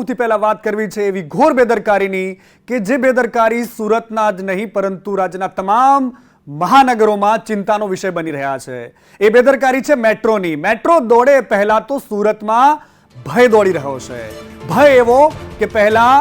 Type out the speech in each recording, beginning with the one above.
સૌથી પહેલા વાત કરવી છે એવી ઘોર બેદરકારીની કે જે બેદરકારી સુરતના જ નહીં પરંતુ રાજ્યના તમામ મહાનગરોમાં ચિંતાનો વિષય બની રહ્યા છે। એ બેદરકારી છે મેટ્રોની। મેટ્રો દોડે પહેલા તો સુરતમાં ભય દોડી રહ્યો છે। ભય એવો કે પહેલા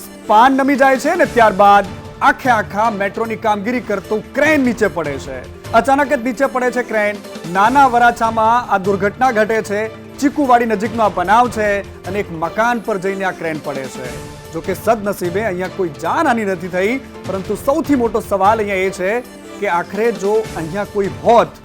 સ્પાન નમી જાય છે ને ત્યારબાદ આખા મેટ્રોની કામગીરી કરતું ક્રેન નીચે પડે છે। અચાનક જ નીચે પડે છે ક્રેન। નાના વરાછામાં આ દુર્ઘટના ઘટે છે। ચીકુવાડી નજીકનો આ બનાવ છે અને એક મકાન પર જઈને આ ક્રેન પડે છે। જો કે સદનસીબે અહીંયા કોઈ જાનહાનિ નથી થઈ, પરંતુ સૌથી મોટો સવાલ અહીંયા એ છે કે આખરે જો અહીંયા કોઈ હોત,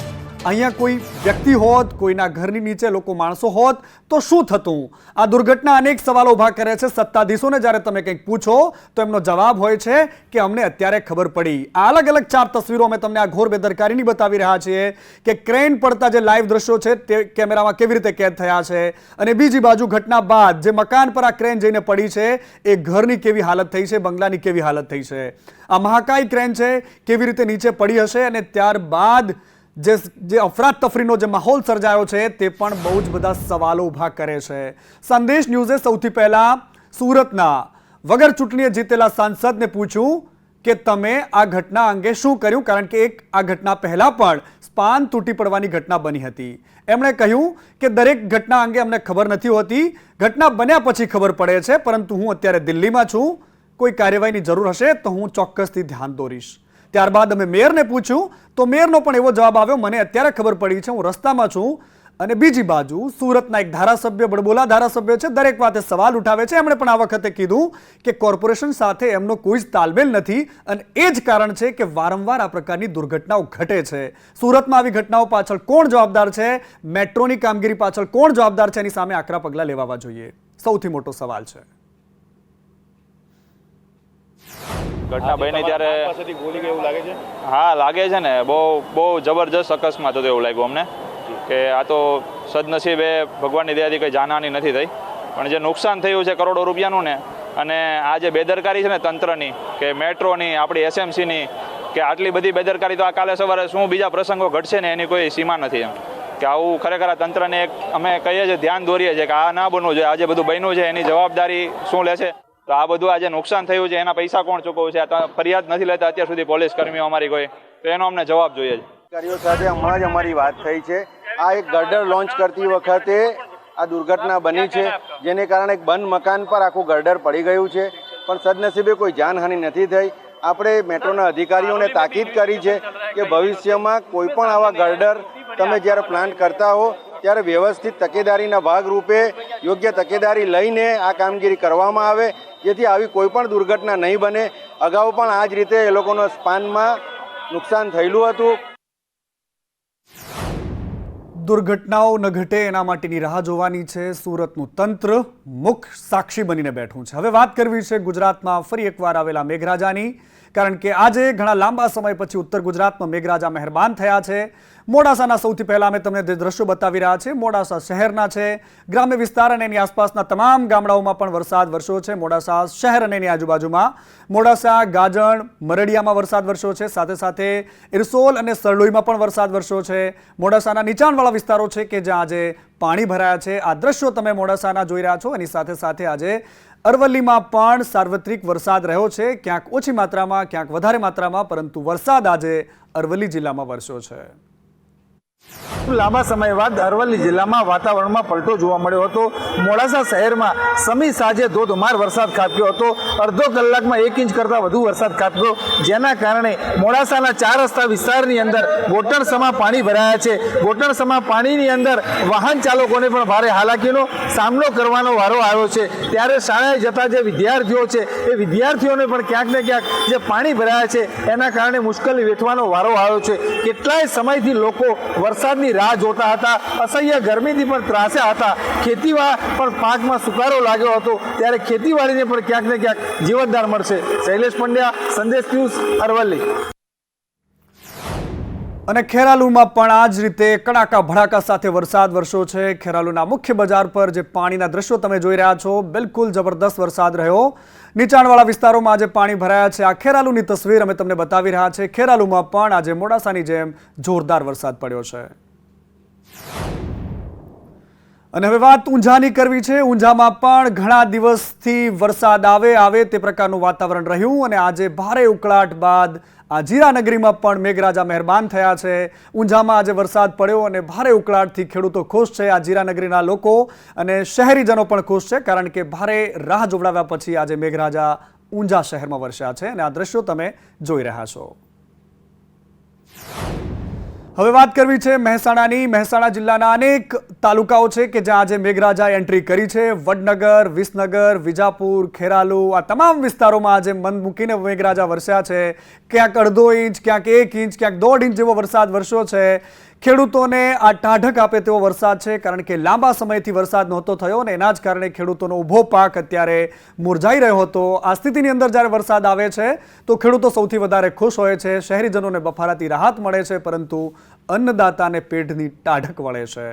અહીંયા કોઈ વ્યક્તિ હોત, કોઈના ઘરની નીચે લોકો માણસો હોત તો શું થતું? આ દુર્ઘટના અનેક સવાલો ઊભા કરે છે। સત્તાધીશોને જ્યારે તમે કંઈક પૂછો તો એમનો જવાબ હોય છે કે અમને અત્યારે ખબર પડી। આ અલગ અલગ 4 તસવીરો અમે તમને આ ઘોર બેદરકારીની બતાવી રહ્યા છીએ કે ક્રેન પડતા જે લાઈવ દ્રશ્યો છે તે કેમેરામાં કેવી રીતે કેદ થયા છે, અને બીજી બાજુ ઘટના બાદ જે મકાન પર આ ક્રેન જઈને પડી છે એ ઘરની કેવી હાલત થઈ છે, બંગલાની કેવી હાલત થઈ છે। આ મહાકાય ક્રેન છે, કેવી રીતે નીચે પડી હશે અને ત્યારબાદ જે અફરાતફરીનો જે માહોલ સર્જાયો છે તે પણ બહુ જ બધા સવાલો ઊભા કરે છે। સંદેશ ન્યૂઝે સૌથી પહેલા સુરતના વગર ચૂંટણીએ જીતેલા સાંસદને પૂછ્યું કે તમે આ ઘટના અંગે શું કર્યું, કારણ કે આ ઘટના પહેલા પણ સ્પાન તૂટી પડવાની ઘટના બની હતી। એમણે કહ્યું કે દરેક ઘટના અંગે અમને ખબર નથી હોતી, ઘટના બન્યા પછી ખબર પડે છે, પરંતુ હું અત્યારે દિલ્હીમાં છું, કોઈ કાર્યવાહીની જરૂર હશે તો હું ચોક્કસથી ધ્યાન દોરીશ। ત્યારબાદ અમે મેયરને પૂછ્યું તો મેયરનો પણ એવો જવાબ આવ્યો, મને અત્યારે ખબર પડી છે, હું રસ્તામાં છું। અને બીજી બાજુ સુરતના એક ધારાસભ્ય, બડબોલા ધારાસભ્ય છે, દરેક વાતે સવાલ ઉઠાવે છે। એમણે પણ આ વખતે કીધું કે કોર્પોરેશન સાથે એમનો કોઈ જ તાલમેલ નથી અને એ જ કારણ છે કે વારંવાર આ પ્રકારની દુર્ઘટનાઓ ઘટે છે। સુરતમાં આવી ઘટનાઓ પાછળ કોણ જવાબદાર છે, મેટ્રોની કામગીરી પાછળ કોણ જવાબદાર છે, એની સામે આકરા પગલાં લેવાવા જોઈએ, સૌથી મોટો સવાલ છે। ઘટના બની ત્યારે હા લાગે છે ને, બહુ જબરજસ્ત અકસ્માત હતો એવું લાગ્યું અમને કે આ તો સદનસીબે ભગવાનની દયાથી કંઈ જાનહાની નથી થઈ, પણ જે નુકસાન થયું છે કરોડો રૂપિયાનું ને, અને આ જે બેદરકારી છે ને તંત્રની કે મેટ્રોની, આપણી એસએમસીની, કે આટલી બધી બેદરકારી તો આ કાલે સવારે શું બીજા પ્રસંગો ઘટશે ને એની કોઈ સીમા નથી એમ કે આવું ખરેખર આ તંત્રને એક અમે કહીએ છીએ, ધ્યાન દોરીએ છીએ કે આ ના બનવું જોઈએ। આજે બધું બન્યું છે એની જવાબદારી શું લેશે? તો આ બધું આજે નુકસાન થયું છે એના પૈસા કોણ ચૂકવશે? આ ફરિયાદ નથી લેતા અત્યાર સુધી પોલીસ કર્મીઓ અમારી કોઈ, તો એનો અમને જવાબ જોઈએ છે। અધિકારીઓ સાથે હમણાં જ અમારી વાત થઈ છે। આ એક ગર્ડર લોન્ચ કરતી વખતે આ દુર્ઘટના બની છે, જેને કારણે એક બંધ મકાન પર આખું ગર્ડર પડી ગયું છે, પણ સદનસીબે કોઈ જાનહાનિ નથી થઈ। આપણે મેટ્રોના અધિકારીઓને તાકીદ કરી છે કે ભવિષ્યમાં કોઈ પણ આવા ગર્ડર તમે જ્યારે પ્લાન્ટ કરતા હો ત્યારે વ્યવસ્થિત તકેદારીના ભાગરૂપે યોગ્ય તકેદારી લઈને આ કામગીરી કરવામાં આવે, જેથી આવી કોઈ પણ દુર્ઘટના નહીં બને। અગાઉ પણ આ જ રીતે એ લોકોનો સ્પાનમાં નુકસાન થયેલું હતું। દુર્ઘટનાઓ ન ઘટે એના માટેની રાહ જોવાની છે। સુરતનું તંત્ર મુખ્ય સાક્ષી બનીને બેઠું છે। હવે વાત કરવી છે ગુજરાતમાં ફરી એકવાર આવેલા મેઘરાજાની, કારણ કે આજે ઘણા લાંબા સમય પછી ઉત્તર ગુજરાતમાં મેઘરાજા મહેરબાન થયા છે। મોડાસાના સૌથી પહેલા અમે તમને જે દ્રશ્યો બતાવી રહ્યા છે મોડાસા શહેરના છે। ગ્રામ્ય વિસ્તાર અને એની આસપાસના તમામ ગામડાઓમાં પણ વરસાદ વરસ્યો છે। મોડાસા શહેર અને એની આજુબાજુમાં મોડાસા, ગાજણ, મરડિયામાં વરસાદ વરસ્યો છે, સાથે સાથે ઇરસોલ અને સરડોઈમાં પણ વરસાદ વરસ્યો છે। મોડાસાના નીચાણવાળા વિસ્તારો છે કે જ્યાં આજે પાણી ભરાયા છે, આ દ્રશ્યો તમે મોડાસાના જોઈ રહ્યા છો। એની સાથે સાથે આજે અરવલ્લીમાં પણ સાર્વત્રિક વરસાદ રહ્યો છે, ક્યાંક ઓછી માત્રામાં, ક્યાંક વધારે માત્રામાં, પરંતુ વરસાદ આજે અરવલ્લી જિલ્લામાં વરસ્યો છે। લાંબા સમય બાદ અરવલ્લી જિલ્લામાં વાતાવરણમાં પલટો જોવા મળ્યો હતો। મોડાસા શહેરમાં સમી સાંજે ધોધમાર વરસાદ ખાબક્યો હતો। અડધો કલાકમાં 1 ઇંચ કરતાં વધુ વરસાદ ખાબક્યો, જેના કારણે મોડાસાના 4 રસ્તા વિસ્તારની અંદર ઘોટણસમા પાણી ભરાયા છે। ઘોટણસમા પાણીની અંદર વાહન ચાલકોને પણ ભારે હાલાકીનો સામનો કરવાનો વારો આવ્યો છે। ત્યારે શાળાએ જતા જે વિદ્યાર્થીઓ છે એ વિદ્યાર્થીઓને પણ ક્યાંક ને ક્યાંક જે પાણી ભરાયા છે એના કારણે મુશ્કેલી વેઠવાનો વારો આવ્યો છે। કેટલાય સમયથી લોકો વરસાદની રાહ જોતા હતા, અસહ્ય ગરમીથી પણ ત્રાસ્યા હતા। ખેતીમાં પણ પાકમાં સુકારો લાગ્યો હતો, ત્યારે ખેતીવાડીને પણ ક્યાંક ને ક્યાંક જીવતદાન મળશે। શૈલેષ પંડ્યા, સંદેશ ન્યૂઝ, અરવલ્લી। અને ખેરાલુમાં પણ આ જ રીતે કડાકા ભડાકા સાથે વરસાદ વરસ્યો છે। ખેરાલુના મુખ્ય બજાર પર જે પાણીના દ્રશ્યો તમે જોઈ રહ્યા છો, બિલકુલ જબરદસ્ત વરસાદ રહ્યો। નીચાણવાળા વિસ્તારોમાં આજે પાણી ભરાયા છે। આ ખેરાલુની તસવીર અમે તમને બતાવી રહ્યા છે। ખેરાલુમાં પણ આજે મોડાસાની જેમ જોરદાર વરસાદ પડ્યો છે। અને હવે વાત ઊંઝાની કરવી છે. ઊંઝામાં પણ ઘણા દિવસથી વરસાદ આવે તે પ્રકારનું વાતાવરણ રહ્યું અને આજે ભારે ઉકળાટ બાદ આ જીરાનગરીમાં પણ મેઘરાજા મહેરબાન થયા છે. ઊંઝામાં આજે વરસાદ પડ્યો અને ભારે ઉકળાટથી ખેડૂતો ખુશ છે. આ જીરાનગરીના લોકો અને શહેરીજનો પણ ખુશ છે, કારણ કે ભારે રાહ જોવડાવ્યા પછી આજે મેઘરાજા ઊંઝા શહેરમાં વરસ્યા છે અને આ દ્રશ્યો તમે જોઈ રહ્યા છો. હવે વાત કરવી છે મહેસાણાની. મહેસાણા જિલ્લાના અનેક તાલુકાઓ છે કે જ્યાં આજે મેઘરાજાએ એન્ટ્રી કરી છે. વડનગર, વિસનગર, વિજાપુર, ખેરાલુ આ તમામ વિસ્તારોમાં આજે મન મૂકીને મેઘરાજા વરસ્યા છે. ક્યાંક 1.5 ઇંચ, ક્યાંક 1 ઇંચ, ક્યાંક 1.5 ઇંચ જેવો વરસાદ વરસ્યો છે. ખેડૂતોને આ ટાઢક આપે તેવો વરસાદ છે, કારણ કે લાંબા સમયથી વરસાદ નહોતો થયો અને એના જ કારણે ખેડૂતોનો ઊભો પાક અત્યારે મુરઝાઈ રહ્યો હતો. આ સ્થિતિની અંદર જ્યારે વરસાદ આવે છે તો ખેડૂતો સૌથી વધારે ખુશ હોય છે. શહેરીજનોને બફારાથી રાહત મળે છે, પરંતુ અન્નદાતાને પેટની ટાઢક વળે છે.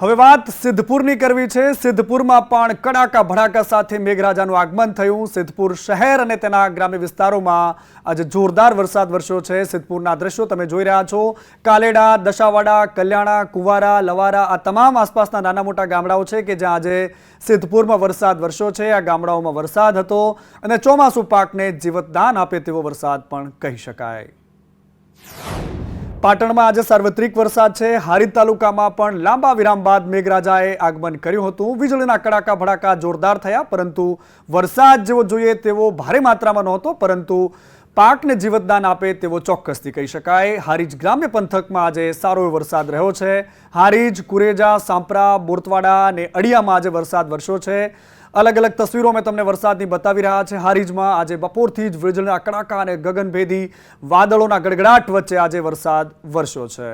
હવે વાત સિદ્ધપુરની કરવી છે. સિદ્ધપુરમાં પણ કડાકા ભડાકા સાથે મેઘરાજાનું આગમન થયું. સિદ્ધપુર શહેર અને તેના ગ્રામ્ય વિસ્તારોમાં આજે જોરદાર વરસાદ વરસ્યો છે. સિદ્ધપુરના દ્રશ્યો તમે જોઈ રહ્યા છો. કાલેડા, દશાવાડા, કલ્યાણા, કુવારા, લવારા આ તમામ આસપાસના નાના મોટા ગામડાઓ છે કે જ્યાં આજે સિદ્ધપુરમાં વરસાદ વરસ્યો છે. આ ગામડાઓમાં વરસાદ હતો અને ચોમાસુ પાકને જીવતદાન આપે તેવો વરસાદ પણ કહી શકાય. પાટણમાં આજે સાર્વત્રિક વરસાદ છે. હારીજ તાલુકામાં પણ લાંબા વિરામ બાદ મેઘરાજાએ આગમન કર્યું હતું. વીજળીના કડાકા ભડાકા જોરદાર થયા, પરંતુ વરસાદ જેવો જોઈએ તેવો ભારે માત્રામાં નહોતો, પરંતુ પાકને જીવતદાન આપે તેવો ચોક્કસથી કહી શકાય. હારીજ ગ્રામ્ય પંથકમાં આજે સારો એવો વરસાદ રહ્યો છે. હારીજ, કુરેજા, સાંપરા, બોરતવાડા અને અડિયામાં આજે વરસાદ વરસ્યો છે. અલગ અલગ તસવીરો મેં તમને વરસાદની બતાવી રહ્યા છે. હારીજમાં આજે બપોરથી જ વીજળીના કડાકા અને ગગનભેદી વાદળોના ગડગડાટ વચ્ચે આજે વરસાદ વરસ્યો છે.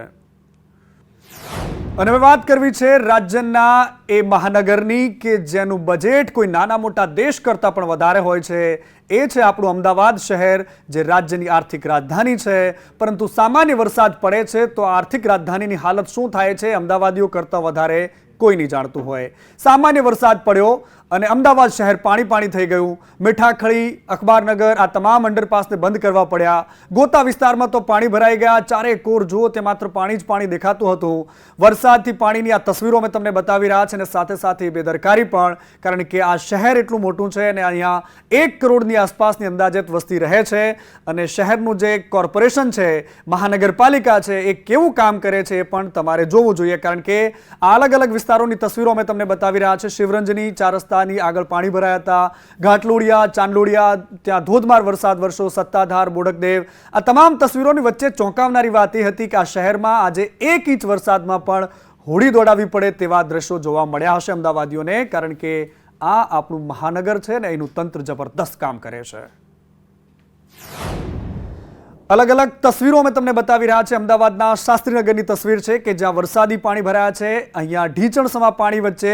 અને હવે વાત કરવી છે રાજ્યના એ મહાનગરની કે જેનું બજેટ કોઈ નાના મોટા દેશ કરતાં પણ વધારે હોય છે. એ છે આપણું અમદાવાદ શહેર, જે રાજ્યની આર્થિક રાજધાની છે. પરંતુ સામાન્ય વરસાદ પડે છે તો આર્થિક રાજધાનીની હાલત શું થાય છે અમદાવાદીઓ કરતાં વધારે કોઈ નહીં જાણતું હોય. સામાન્ય વરસાદ પડ્યો અને અમદાવાદ શહેર પાણી થઈ ગયું. મીઠાખળી, અખબારનગર આ તમામ અંડરપાસને બંધ કરવા પડ્યા. ગોતા વિસ્તારમાં તો પાણી ભરાઈ ગયા. ચારે કોર જુઓ તે માત્ર પાણી જ પાણી દેખાતું હતું. વરસાદથી પાણીની આ તસવીરો મેં તમને બતાવી રહ્યા છે અને સાથે સાથે બેદરકારી પણ, કારણ કે આ શહેર એટલું મોટું છે અને અહીંયા 1 કરોડની આસપાસની અંદાજિત વસ્તી રહે છે અને શહેરનું જે કોર્પોરેશન છે, મહાનગરપાલિકા છે, એ કેવું કામ કરે છે એ પણ તમારે જોવું જોઈએ, કારણ કે આ અલગ અલગ વિસ્તારોની તસવીરો મેં તમને બતાવી રહ્યા છે. શિવરંજની 4 રસ્તાની આગળ પાણી ભરાયા હતા. ઘાટલોડિયા, ચાંદલોડિયા ત્યાં ધોધમાર વરસાદ વરસ્યો. સત્તાધાર, બોડકદેવ આ તમામ તસવીરોની વચ્ચે ચોંકાવનારી વાત એ હતી કે આ શહેરમાં આજે 1 ઇંચ વરસાદમાં પણ હોડી દોડાવી પડે તેવા દ્રશ્યો જોવા મળ્યા હશે અમદાવાદીઓને, કારણ કે આ આપણું મહાનગર છે ને એનું તંત્ર જબરદસ્ત કામ કરે છે. અલગ અલગ તસવીરો મેં તમને બતાવી રહ્યા છે. અમદાવાદના શાસ્ત્રીનગરની તસવીર છે કે જ્યાં વરસાદી પાણી ભરાયા છે. અહીંયા ઢીચણસમા પાણી વચ્ચે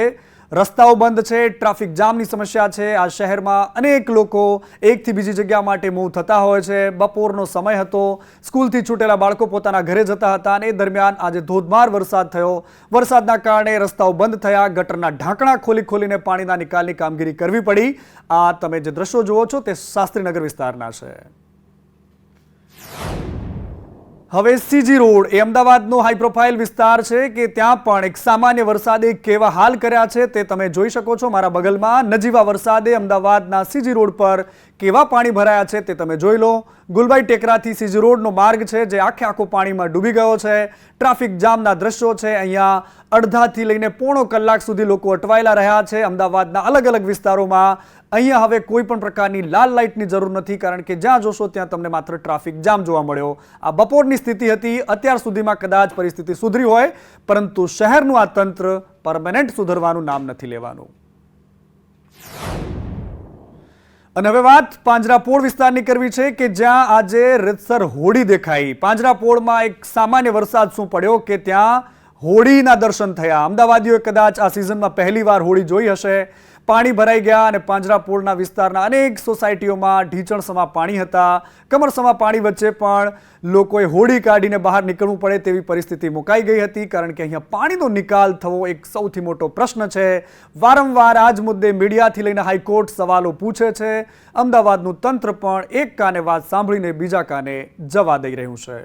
રસ્તાઓ બંધ છે. ટ્રાફિક જામની સમસ્યા છે. આ શહેરમાં અનેક લોકો એકથી બીજી જગ્યા માટે મૂવ થતા હોય છે. બપોરનો સમય હતો. સ્કૂલથી છૂટેલા બાળકો પોતાના ઘરે જતા હતા અને એ દરમિયાન આજે ધોધમાર વરસાદ થયો. વરસાદના કારણે રસ્તાઓ બંધ થયા. ગટરના ઢાંકણા ખોલીને પાણીના નિકાલની કામગીરી કરવી પડી. આ તમે જે દ્રશ્યો જુઓ છો તે શાસ્ત્રીનગર વિસ્તારના છે. હવે સીજી રોડ એ અમદાવાદનો હાઈ પ્રોફાઇલ વિસ્તાર છે કે ત્યાં પણ એક સામાન્ય વરસાદે કેવા હાલ કર્યા છે તે તમે જોઈ શકો છો. મારા બગલમાં નજીવા વરસાદે અમદાવાદના સીજી રોડ પર કેવા પાણી ભરાયા છે તે તમે જોઈ લો. ગુલબાઈ ટેકરાથી સીજી રોડનો માર્ગ છે જે આખો પાણીમાં ડૂબી ગયો છે. ટ્રાફિક જામના દ્રશ્યો છે. અહીંયા અડધાથી લઈને પોણો કલાક સુધી લોકો અટવાયેલા રહ્યા છે. અમદાવાદના અલગ અલગ વિસ્તારોમાં અહીંયા હવે કોઈ પણ પ્રકારની લાલ લાઇટની જરૂર નથી, કારણ કે જ્યાં જોશો ત્યાં તમને માત્ર ટ્રાફિક જામ જોવા મળ્યો. આ બપોરની સ્થિતિ હતી. અત્યાર સુધીમાં કદાચ પરિસ્થિતિ સુધરી હોય, પરંતુ શહેરનું આ તંત્ર પરમેનન્ટ સુધરવાનું નામ નથી લેવાનું. અને હવે વાત પાંજરાપોળ વિસ્તારની કરવી છે કે જ્યાં આજે રીતસર હોડી દેખાઈ. પાંજરાપોળમાં એક સામાન્ય વરસાદ શું પડ્યો કે ત્યાં હોડીના દર્શન થયા. અમદાવાદીઓએ કદાચ આ સિઝનમાં પહેલીવાર હોડી જોઈ હશે. પાણી ભરાઈ ગયા અને પાંજરાપોળના વિસ્તારના અનેક સોસાયટીઓમાં ઢીચણસમા પાણી હતા. કમરસમા પાણી વચ્ચે પણ લોકોએ હોડી કાઢીને બહાર નીકળવું પડે તેવી પરિસ્થિતિ મુકાઈ ગઈ હતી, કારણ કે અહીંયા પાણીનો નિકાલ થવો એક સૌથી મોટો પ્રશ્ન છે. વારંવાર આ જ મુદ્દે મીડિયાથી લઈને હાઈકોર્ટ સવાલો પૂછે છે. અમદાવાદનું તંત્ર પણ એક કાને વાત સાંભળીને બીજા કાને જવા દઈ રહ્યું છે.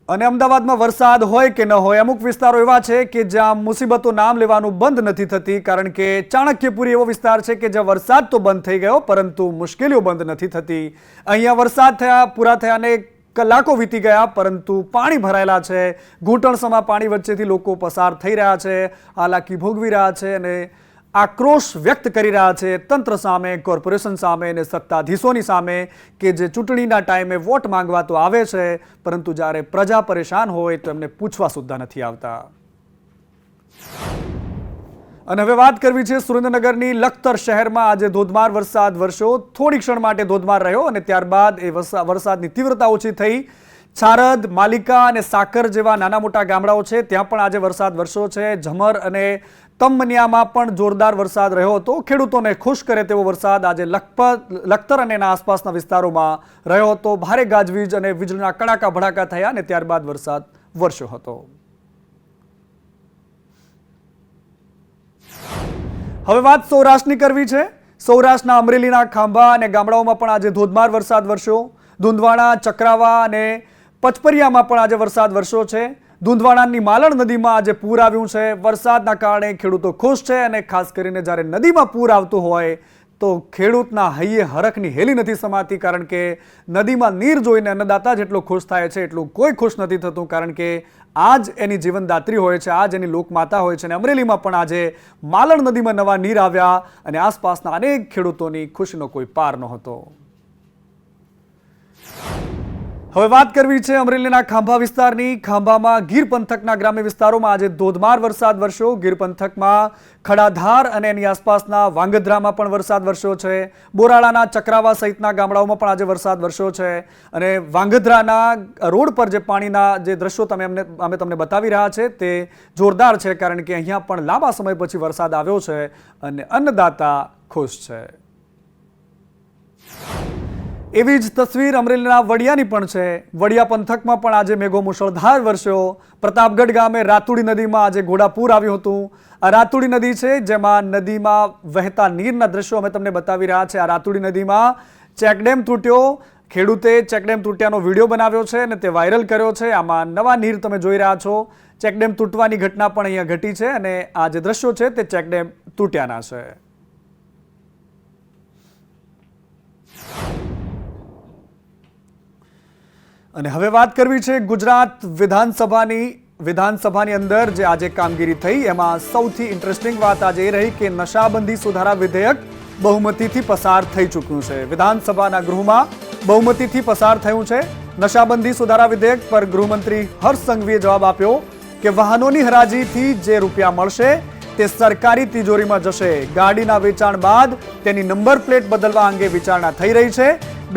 અને અમદાવાદમાં વરસાદ હોય કે ન હોય, અમુક વિસ્તારો એવા છે કે જ્યાં મુસીબતો નામ લેવાનું બંધ નથી થતી, કારણ કે ચાણક્યપુરી એવો વિસ્તાર છે કે જ્યાં વરસાદ તો બંધ થઈ ગયો પરંતુ મુશ્કેલીઓ બંધ નથી થતી. અહીંયા વરસાદ થયા પૂરા થયાને કલાકો વીતી ગયા પરંતુ પાણી ભરાયેલા છે. ઘૂંટણસમા પાણી વચ્ચેથી લોકો પસાર થઈ રહ્યા છે, હાલાકી ભોગવી રહ્યા છે અને આક્રોશ વ્યક્ત કરી રહ્યા છે તંત્ર સામે, કોર્પોરેશન સામે અને સત્તાધીશોની સામે કે જે ચૂંટણીના ટાઈમે વોટ માંગવા તો આવે છે પરંતુ જ્યારે પ્રજા પરેશાન હોય તો એમને પૂછવા સુદ્ધા નથી આવતા. અને હવે વાત કરવી છે સુરેન્દ્રનગરની લખતર શહેરમાં આજે ધોધમાર વરસાદ વરસ્યો. થોડી ક્ષણ માટે ધોધમાર રહ્યો અને ત્યારબાદ એ વરસાદની તીવ્રતા ઓછી થઈ. છારદ, માલિકા અને સાકર જેવા નાના મોટા ગામડાઓ છે ત્યાં પણ આજે વરસાદ વરસ્યો છે. ઝમર અને તમનિયામાં પણ જોરદાર વરસાદ રહ્યો હતો. ખેડૂતોને ખુશ કરે તેવો વરસાદ આજે લખતર અને એના આસપાસના વિસ્તારોમાં રહ્યો હતો. ભારે ગાજવીજ અને વીજળીના કડાકા ભડાકા થયા અને ત્યારબાદ વરસાદ વરસ્યો હતો. હવે વાત સૌરાષ્ટ્રની કરવી છે. સૌરાષ્ટ્રના અમરેલીના ખાંભા અને ગામડાઓમાં પણ આજે ધોધમાર વરસાદ વરસ્યો. ધુંધવાણા, ચક્રાવા અને પચપરિયામાં પણ આજે વરસાદ વરસ્યો છે. ધુંધવાણાની માલણ નદીમાં આજે પૂર આવ્યું છે. વરસાદના કારણે ખેડૂતો ખુશ છે અને ખાસ કરીને જ્યારે નદીમાં પૂર આવતું હોય તો ખેડૂતના હૈયે હરખની હેલી નથી સમાતી, કારણ કે નદીમાં નીર જોઈને અન્નદાતા જેટલો ખુશ થાય છે એટલું કોઈ ખુશ નથી થતું, કારણ કે આ જ એની જીવનદાત્રી હોય છે, આ જ એની લોકમાતા હોય છે. અને અમરેલીમાં પણ આજે માલણ નદીમાં નવા નીર આવ્યા અને આસપાસના અનેક ખેડૂતોની ખુશીનો કોઈ પાર નહોતો. હવે વાત કરવી છે અમરેલીના ખાંભા વિસ્તારની. ખાંભામાં ગીર પંથકના ગ્રામ્ય વિસ્તારોમાં આજે ધોધમાર વરસાદ વરસ્યો. ગીર પંથકમાં ખડાધાર અને એની આસપાસના વાંગધ્રામાં પણ વરસાદ વરસ્યો છે. બોરાળાના ચક્રાવા સહિતના ગામડાઓમાં પણ આજે વરસાદ વરસ્યો છે. અને વાંગધ્રાના રોડ પર જે પાણીના જે દ્રશ્યો અમે તમને બતાવી રહ્યા છે તે જોરદાર છે, કારણ કે અહીંયા પણ લાંબા સમય પછી વરસાદ આવ્યો છે અને અન્નદાતા ખુશ છે. એવી જ તસવીર અમરેલીના વડિયાની પણ છે. વડિયા પંથકમાં પણ આજે મેઘો મુશળધાર વરસ્યો. પ્રતાપગઢ ગામે રાતુડી નદીમાં આજે ઘોડાપૂર આવ્યું હતું. આ રાતુડી નદી છે જેમાં નદીમાં વહેતા નીરના દ્રશ્યો અમે તમને બતાવી રહ્યા છે. આ રાતુડી નદીમાં ચેકડેમ તૂટ્યો. ખેડૂતે ચેકડેમ તૂટ્યાનો વિડીયો બનાવ્યો છે અને તે વાયરલ કર્યો છે. આમાં નવા નીર તમે જોઈ રહ્યા છો. ચેકડેમ તૂટવાની ઘટના પણ અહીંયા ઘટી છે અને આ જે દ્રશ્યો છે તે ચેકડેમ તૂટ્યાના છે. અને હવે વાત કરવી છે ગુજરાત વિધાનસભાની અંદર જે આજે કામગીરી થઈ એમાં સૌથી ઇન્ટરેસ્ટિંગ વાત આજે એ રહી કે નશાબંધી સુધારા વિધેયક બહુમતીથી પસાર થઈ ચૂક્યું છે. વિધાનસભાના ગૃહમાં બહુમતીથી પસાર થયું છે. નશાબંધી સુધારા વિધેયક પર ગૃહમંત્રી હર્ષ સંઘવીએ જવાબ આપ્યો કે વાહનોની હરાજીથી જે રૂપિયા મળશે તે સરકારી તિજોરીમાં જશે. ગાડીના વેચાણ બાદ તેની નંબર પ્લેટ બદલવા અંગે વિચારણા થઈ રહી છે.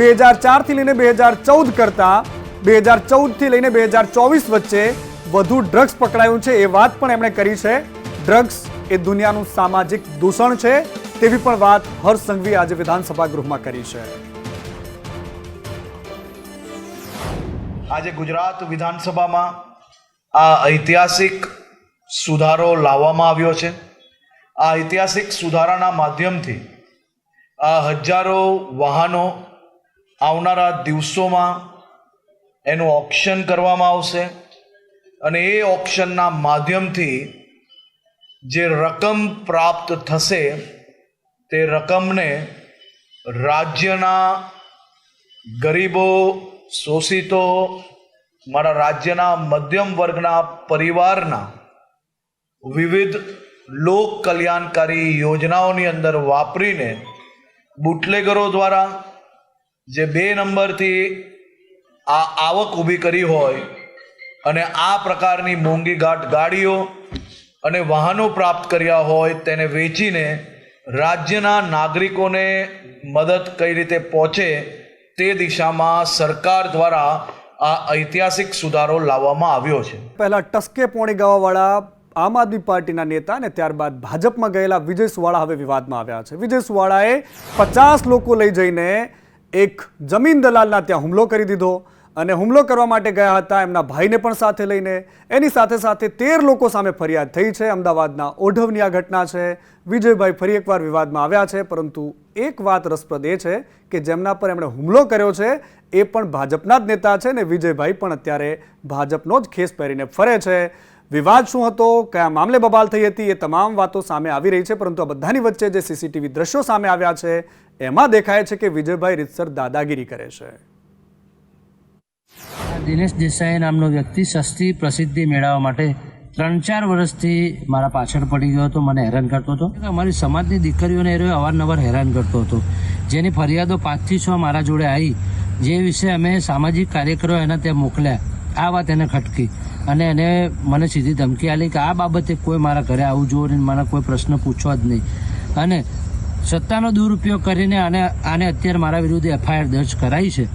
2004 થી લઈને 2014 કરતાં 2014 થી લઈને 2024 વચ્ચે વધુ ડ્રગ્સ પકડાયું છે એ વાત પણ એમણે કરી છે. ડ્રગ્સ એ દુનિયાનું સામાજિક દૂષણ છે તેવી પણ વાત હર્ષ સંઘવીએ આજે વિધાનસભા ગૃહમાં કરી છે. આજે ગુજરાત વિધાનસભામાં આ ઐતિહાસિક સુધારો લાવવામાં આવ્યો છે. આ ઐતિહાસિક સુધારાના માધ્યમથી આ હજારો વાહનો આવનારા દિવસોમાં એનું ઓક્શન કરવામાં આવશે અને એ ઓક્શનના માધ્યમથી જે રકમ પ્રાપ્ત થશે તે રકમને રાજ્યના ગરીબો, શોષિતો, મારા રાજ્યના મધ્યમ વર્ગના પરિવારના વિવિધ લોક કલ્યાણકારી યોજનાઓની અંદર વાપરીને બુટલેગરો દ્વારા જે 2 નંબરથી આ આવક ઊભી કરી હોય અને આ પ્રકારની મોંઘીઘાટ ગાડીઓ અને વાહનો પ્રાપ્ત કર્યા હોય તેને વેચીને રાજ્યના નાગરિકોને મદદ કઈ રીતે પહોંચે તે દિશામાં સરકાર દ્વારા આ ઐતિહાસિક સુધારો લાવવામાં આવ્યો છે. પહેલા ટસકે પોણી ગાવાવાળા આમ આદમી પાર્ટીના નેતા અને ત્યારબાદ ભાજપમાં ગયેલા વિજય સુવાળા હવે વિવાદમાં આવ્યા છે. વિજય સુવાળાએ 50 લોકો લઈ જઈને એક જમીન દલાલના ત્યાં હુમલો કરી દીધો અને હુમલો કરવા માટે ગયા હતા એમના ભાઈને પણ સાથે લઈને. એની સાથે સાથે 13 લોકો સામે ફરિયાદ થઈ છે. અમદાવાદના ઓઢવની આ ઘટના છે. વિજયભાઈ ફરી એકવાર વિવાદમાં આવ્યા છે, પરંતુ એક વાત રસપ્રદ એ છે કે જેમના પર એમણે હુમલો કર્યો છે એ પણ ભાજપના જ નેતા છે ને વિજયભાઈ પણ અત્યારે ભાજપનો જ ખેસ પહેરીને ફરે છે. વિવાદ શું હતો, કયા મામલે બબાલ થઈ હતી, એ તમામ વાતો સામે આવી રહી છે, પરંતુ આ બધાની વચ્ચે જે સીસીટીવી દ્રશ્યો સામે આવ્યા છે એમાં દેખાય છે કે વિજયભાઈ રીતસર દાદાગીરી કરે છે. દિનેશ દેસાઈ નામનો વ્યક્તિ સસ્તી પ્રસિદ્ધિ મેળવવા માટે 3-4 વર્ષથી મારા પાછળ પડી ગયો હતો, મને હેરાન કરતો હતો. અમારી સમાજની દીકરીઓને એ અવારનવાર હેરાન કરતો હતો, જેની ફરિયાદો 5 થી 6 મારા જોડે આવી, જે વિશે અમે સામાજિક કાર્યકરો એના ત્યાં મોકલ્યા. આ વાત એને ખટકી અને એને મને સીધી ધમકી આપી કે આ બાબતે કોઈ મારા ઘરે આવવું જોઈએ ને મને કોઈ પ્રશ્ન પૂછવા જ નહીં. અને સત્તાનો દુરુપયોગ કરીને આને અત્યારે મારા વિરુદ્ધ FIR દર્જ કરાઈ છે.